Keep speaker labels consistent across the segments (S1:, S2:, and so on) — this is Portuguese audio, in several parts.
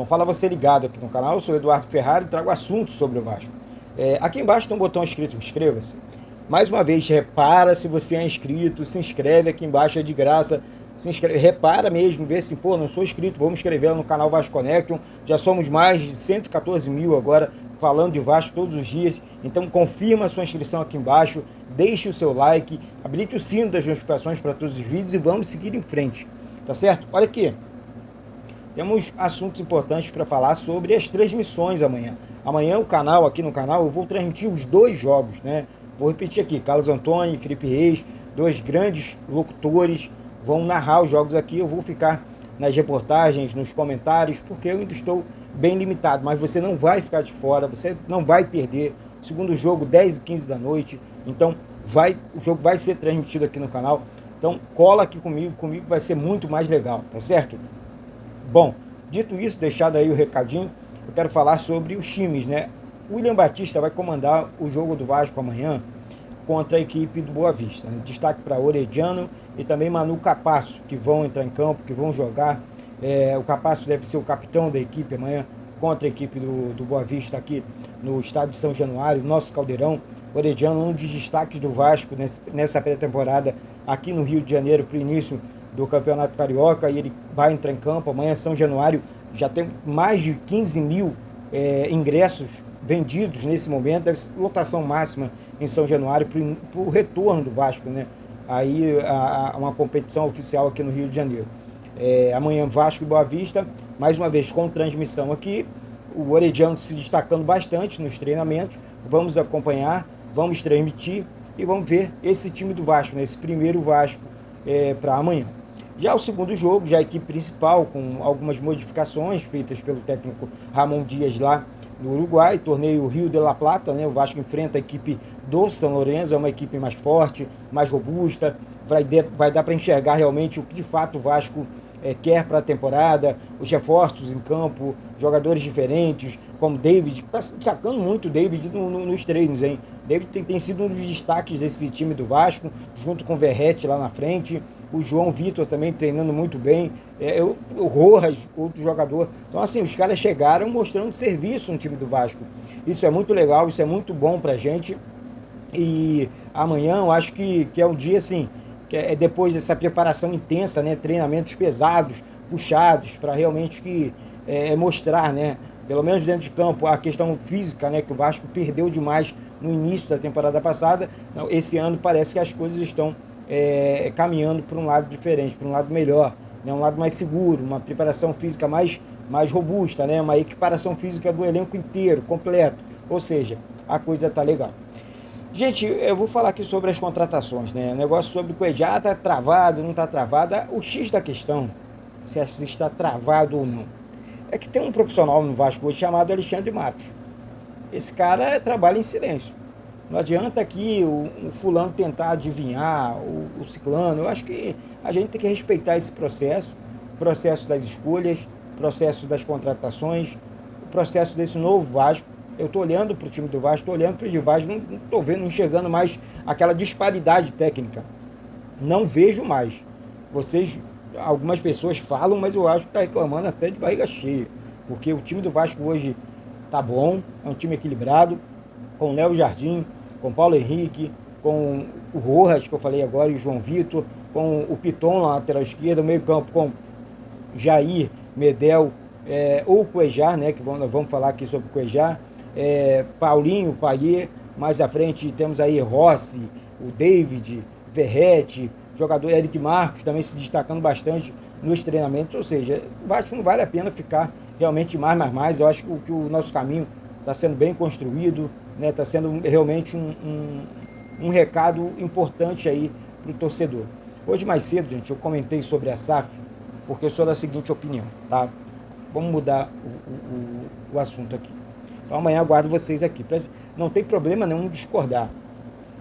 S1: Então fala você ligado aqui no canal, eu sou Eduardo Ferrari e trago assuntos sobre o Vasco. Aqui embaixo tem um botão escrito inscreva-se. Mais uma vez, repara se você é inscrito, se inscreve aqui embaixo, é de graça. Se inscreve, repara mesmo, vê se, pô, não sou inscrito, vou me inscrever no canal Vasco Connection. Já somos mais de 114 mil agora, falando de Vasco todos os dias. Então confirma a sua inscrição aqui embaixo, deixe o seu like, habilite o sino das notificações para todos os vídeos e vamos seguir em frente, tá certo? Olha aqui, temos assuntos importantes para falar sobre as transmissões amanhã. Amanhã o canal, aqui no canal, eu vou transmitir os dois jogos, né? Vou repetir aqui, Carlos Antônio e Felipe Reis, dois grandes locutores, vão narrar os jogos aqui. Eu vou ficar nas reportagens, nos comentários, porque eu ainda estou bem limitado, mas você não vai ficar de fora, você não vai perder. Segundo jogo, 10h15 da noite, então o jogo vai ser transmitido aqui no canal. Então cola aqui comigo vai ser muito mais legal, tá certo? Bom, dito isso, deixado aí o recadinho, eu quero falar sobre os times, né? O William Batista vai comandar o jogo do Vasco amanhã contra a equipe do Boa Vista, né? Destaque para Orediano e também Manu Capasso, que vão entrar em campo, que vão jogar. O Capasso deve ser o capitão da equipe amanhã contra a equipe do Boa Vista aqui no estádio de São Januário, nosso Caldeirão. Orediano, um dos destaques do Vasco nessa pré-temporada aqui no Rio de Janeiro para o início do Campeonato Carioca, e ele vai entrar em campo amanhã. São Januário já tem mais de 15 mil ingressos vendidos nesse momento, deve ser lotação máxima em São Januário para o retorno do Vasco, né? Aí uma competição oficial aqui no Rio de Janeiro. Amanhã Vasco e Boa Vista, mais uma vez com transmissão aqui, o Orediano se destacando bastante nos treinamentos. Vamos acompanhar, vamos transmitir e vamos ver esse time do Vasco, né? Esse primeiro Vasco para amanhã. Já o segundo jogo, já a equipe principal, com algumas modificações feitas pelo técnico Ramon Dias lá no Uruguai, torneio Rio de la Plata, né? O Vasco enfrenta a equipe do São Lourenço, é uma equipe mais forte, mais robusta, vai dar para enxergar realmente o que de fato o Vasco quer para a temporada, os reforços em campo, jogadores diferentes, como David, está destacando muito o David nos treinos, hein? David tem sido um dos destaques desse time do Vasco, junto com o Verrete lá na frente, o João Vitor também treinando muito bem, o Rojas, outro jogador. Então, assim, os caras chegaram mostrando serviço no time do Vasco. Isso é muito legal, isso é muito bom pra gente. E amanhã eu acho que é um dia, assim, que é depois dessa preparação intensa, né? Treinamentos pesados, puxados, para realmente mostrar, né? Pelo menos dentro de campo, a questão física, né? Que o Vasco perdeu demais no início da temporada passada. Então, esse ano parece que as coisas estão caminhando para um lado diferente, para um lado melhor, né? Um lado mais seguro, uma preparação física mais robusta, né? Uma equiparação física do elenco inteiro, completo. Ou seja, a coisa está legal. Gente, eu vou falar aqui sobre as contratações, né? O negócio sobre o Cuejá está travado, não está travado. O X da questão, se está travado ou não, é que tem um profissional no Vasco hoje chamado Alexandre Matos. Esse cara trabalha em silêncio. Não adianta aqui o fulano tentar adivinhar, o ciclano. Eu acho que a gente tem que respeitar esse processo das escolhas, processo das contratações, o processo desse novo Vasco. Eu estou olhando para o time do Vasco, estou olhando para o de Vasco, não estou vendo, não enxergando mais aquela disparidade técnica. Não vejo mais. Algumas pessoas falam, mas eu acho que está reclamando até de barriga cheia. Porque o time do Vasco hoje está bom, é um time equilibrado, com o Léo Jardim, com o Paulo Henrique, com o Rojas, que eu falei agora, e o João Vitor, com o Piton na lateral esquerda, meio campo com Jair, Medel, ou o Cuejá, né, que vamos falar aqui sobre o Cuejá, Paulinho, Paier, mais à frente temos aí Rossi, o David, Verrete, jogador Eric Marcos também se destacando bastante nos treinamentos. Ou seja, o Vasco não vale a pena ficar realmente mais. Eu acho que o nosso caminho está sendo bem construído, né? Está sendo realmente um recado importante aí para o torcedor. Hoje mais cedo, gente, eu comentei sobre a SAF, porque eu sou da seguinte opinião, tá? Vamos mudar o assunto aqui. Então amanhã aguardo vocês aqui. Não tem problema nenhum discordar.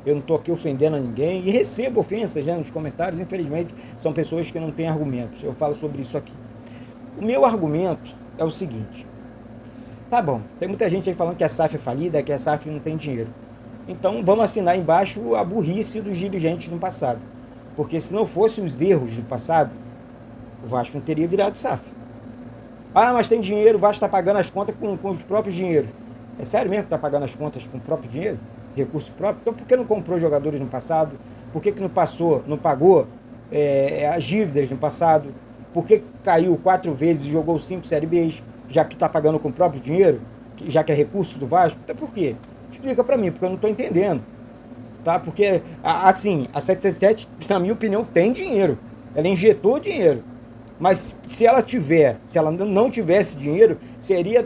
S1: Eu não estou aqui ofendendo a ninguém e recebo ofensas, né, nos comentários. Infelizmente, são pessoas que não têm argumentos. Eu falo sobre isso aqui. O meu argumento é o seguinte. Tá bom, tem muita gente aí falando que a SAF é falida, que a SAF não tem dinheiro. Então vamos assinar embaixo a burrice dos dirigentes no passado. Porque se não fossem os erros do passado, o Vasco não teria virado SAF. Ah, mas tem dinheiro, o Vasco está pagando as contas com os próprios dinheiros. É sério mesmo que está pagando as contas com o próprio dinheiro? Recurso próprio? Então por que não comprou jogadores no passado? Por que não passou, não pagou as dívidas no passado? Por que caiu 4 vezes e jogou 5 Série Bs, já que está pagando com o próprio dinheiro? Já que é recurso do Vasco? Então por quê? Explica para mim, porque eu não estou entendendo. Tá? Porque, assim, a 777, na minha opinião, tem dinheiro. Ela injetou dinheiro. Mas se ela não tivesse dinheiro, seria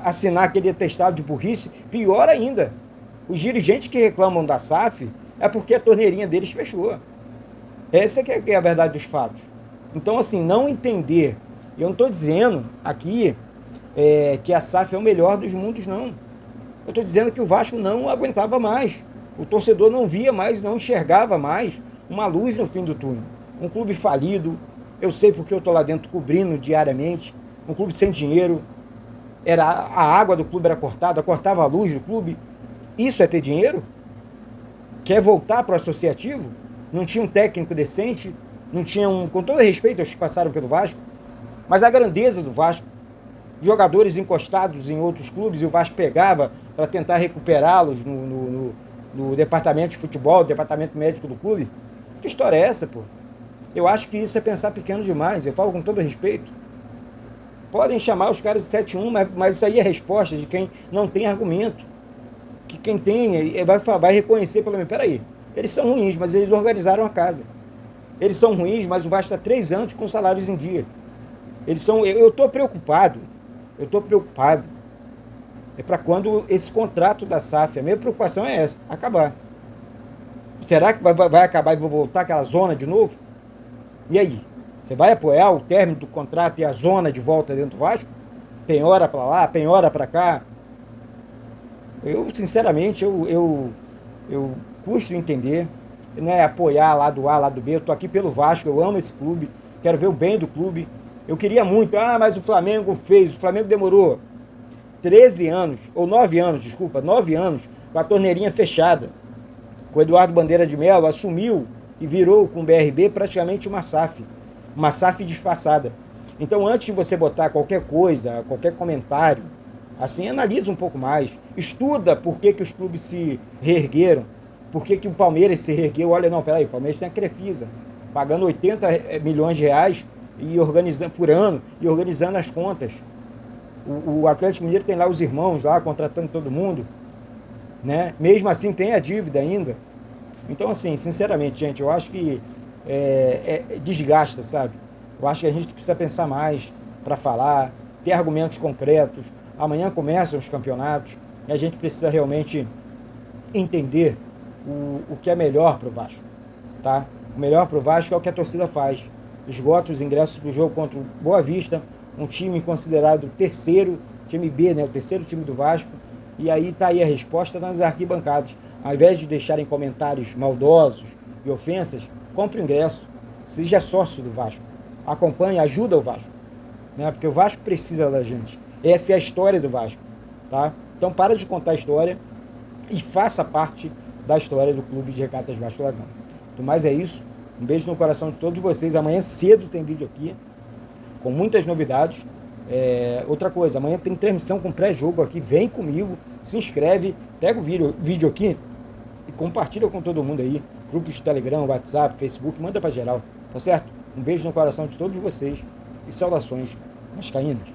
S1: assinar aquele atestado de burrice, pior ainda. Os dirigentes que reclamam da SAF é porque a torneirinha deles fechou. Essa que é a verdade dos fatos. Então, assim, não entender. Eu não estou dizendo aqui que a SAF é o melhor dos mundos, não. Eu estou dizendo que o Vasco não aguentava mais. O torcedor não via mais, não enxergava mais uma luz no fim do túnel. Um clube falido, eu sei porque eu estou lá dentro cobrindo diariamente, um clube sem dinheiro, a água do clube era cortada, cortava a luz do clube. Isso é ter dinheiro? Quer voltar para o associativo? Não tinha um técnico decente, não tinha com todo respeito aos que passaram pelo Vasco, mas a grandeza do Vasco, jogadores encostados em outros clubes e o Vasco pegava para tentar recuperá-los no departamento de futebol, departamento médico do clube. Que história é essa, pô? Eu acho que isso é pensar pequeno demais, eu falo com todo respeito. Podem chamar os caras de 7-1, mas isso aí é resposta de quem não tem argumento. Que quem tem vai reconhecer pelo menos, peraí, eles são ruins, mas eles organizaram a casa. Eles são ruins, mas o Vasco está 3 anos com salários em dia. Eu estou preocupado, é para quando esse contrato da SAF, a minha preocupação é essa, acabar. Será que vai acabar e vou voltar aquela zona de novo? E aí? Você vai apoiar o término do contrato e a zona de volta dentro do Vasco? Penhora para lá, penhora para cá? Eu, sinceramente, eu custo entender. Não é apoiar lado A, lado B. Eu estou aqui pelo Vasco, eu amo esse clube, quero ver o bem do clube. Eu queria muito, mas o Flamengo demorou 13 anos, ou 9 anos, desculpa, 9 anos, com a torneirinha fechada. O Eduardo Bandeira de Mello assumiu e virou com o BRB praticamente uma SAF disfarçada. Então, antes de você botar qualquer coisa, qualquer comentário, assim, analisa um pouco mais, estuda por que os clubes se reergueram, por que o Palmeiras se reergueu. Olha, não, peraí, o Palmeiras tem a Crefisa, pagando 80 milhões de reais e organizando, por ano, e organizando as contas. O Atlético Mineiro tem lá os irmãos, lá contratando todo mundo, né? Mesmo assim tem a dívida ainda. Então, assim, sinceramente, gente, eu acho que desgasta, sabe? Eu acho que a gente precisa pensar mais para falar, ter argumentos concretos. Amanhã começam os campeonatos e a gente precisa realmente entender o que é melhor para o Vasco, tá? O melhor para o Vasco é o que a torcida faz. Esgota os ingressos para o jogo contra o Boa Vista, um time considerado terceiro, time B, né? O terceiro time do Vasco. E aí tá aí a resposta nas arquibancadas. Ao invés de deixarem comentários maldosos e ofensas, compre o ingresso. Seja sócio do Vasco. Acompanhe, ajuda o Vasco, né? Porque o Vasco precisa da gente. Essa é a história do Vasco, tá? Então para de contar a história e faça parte da história do Clube de Regatas Vasco da Gama. Então, mais é isso. Um beijo no coração de todos vocês. Amanhã cedo tem vídeo aqui, com muitas novidades. Outra coisa, amanhã tem transmissão com pré-jogo aqui. Vem comigo, se inscreve, pega o vídeo aqui e compartilha com todo mundo aí. Grupos de Telegram, WhatsApp, Facebook, manda pra geral, tá certo? Um beijo no coração de todos vocês e saudações vascaínas.